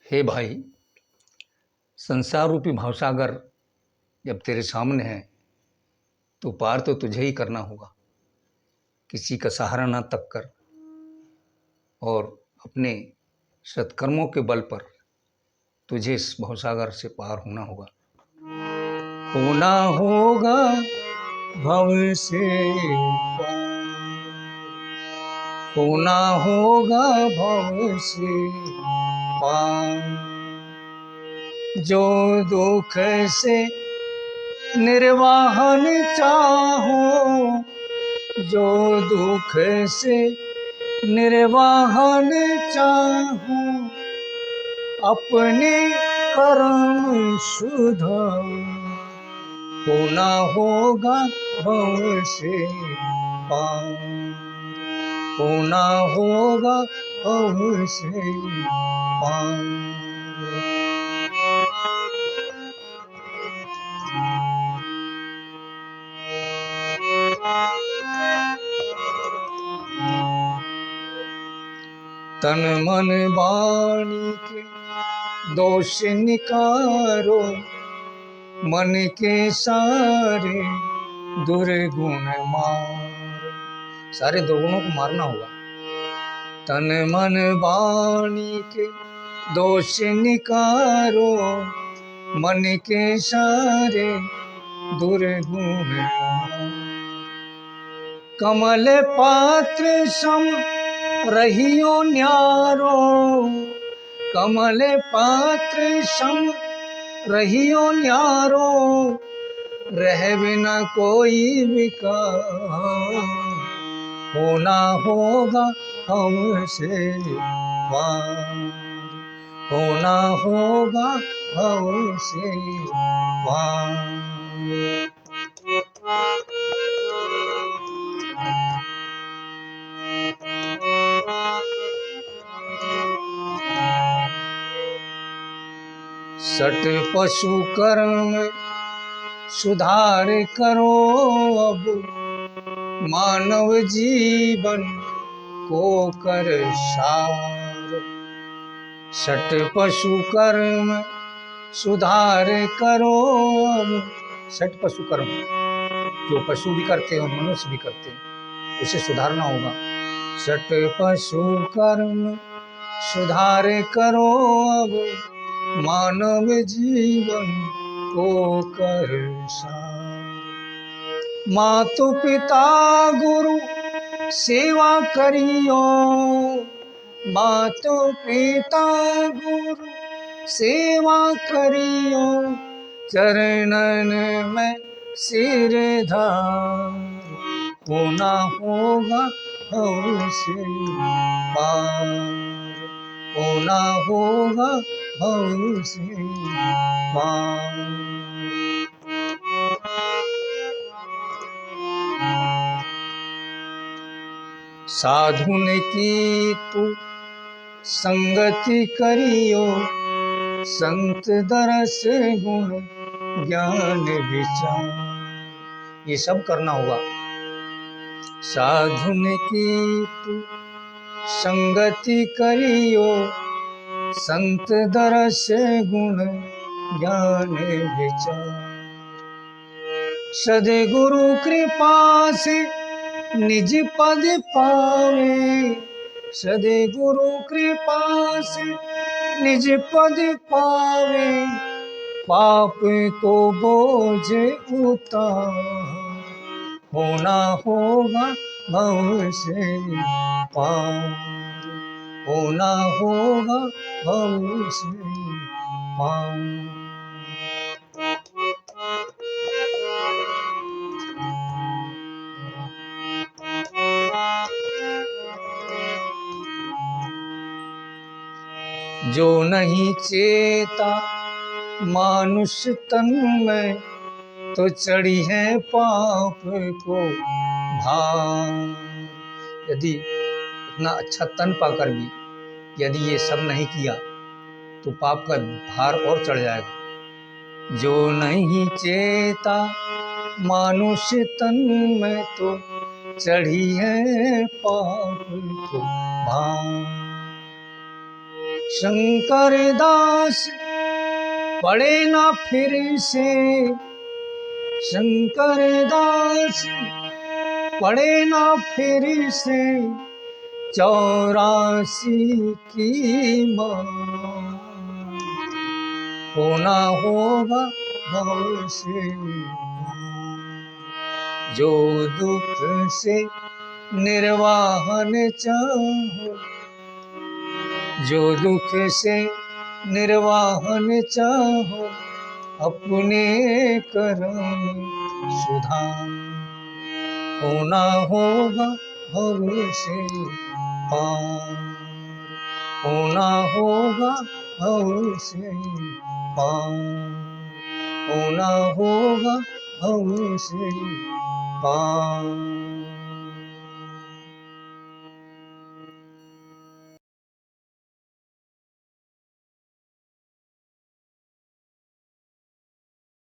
हे भाई, संसार रूपी भवसागर जब तेरे सामने है तो पार तो तुझे ही करना होगा। किसी का सहारा ना तक कर और अपने सत्कर्मों के बल पर तुझे इस भवसागर से पार होना होगा। होना होगा भव से पार, होना होगा भव से पार। जो दुख से निर्वाहन चाहो, जो दुख से निर्वाहन चाहो, अपने कर्म सुधार। होना होगा भव से पार, होना होगा भव से पार। तन मन वाणी के दोष निकारो, मन के सारे दुर्गुण मार। सारे दुर्गुणों को मारना होगा। तन मन वाणी के दोष निकारो, मन के सारे दुर्गुण मार। कमल पात्र सम रहियो न्यारो, कमल पात्र सम रहियो न्यारो, रह बिना कोई विकार। होना होगा हमसे पार, होना होगा हमसे पार। सट पशु कर्म सुधार करो अब, मानव जीवन को कर सार। सट पशु कर्म सुधार करो अब। सट पशु कर्म जो पशु भी करते हैं और मनुष्य भी करते हैं, उसे सुधारना होगा। सट पशु कर्म सुधार करो अब, मानव जीवन को कर सार। मातु पिता गुरु सेवा करियो, मातु पिता गुरु सेवा करियो, चरणन में सिर धार। होना होगा हमसे पार, होना होगा हमसे पार। साधुन की तू संगति करियो, संत दरस गुण ज्ञान विचार। ये सब करना होगा। साधुन की तू संगति करियो, संत दरस गुण ज्ञान विचार। सद्गुरु कृपा से निज पद पावे, सद्गुरु कृपा से निज पद पावे, पाप को बोझ उतार। होना होगा भव से पार, होना होगा भव से पार। जो नहीं चेता मानुष तन में, तो चढ़ी है पाप को भार। यदि इतना अच्छा तन पाकर भी यदि ये सब नहीं किया तो पाप का भार और चढ़ जाएगा। जो नहीं चेता मानुष तन में, तो चढ़ी है पाप को भार। शंकर दास पड़े ना फिर से, शंकर दास पड़े ना फिर से 84 की माँ। होना होगा भव से जो दुख से निर्वाहन चाहो, जो दुख से निर्वाहन चाहो अपने कर्म सुधार। होना होगा भव से पार, होना होगा भव से पार, होना होगा भव से पार।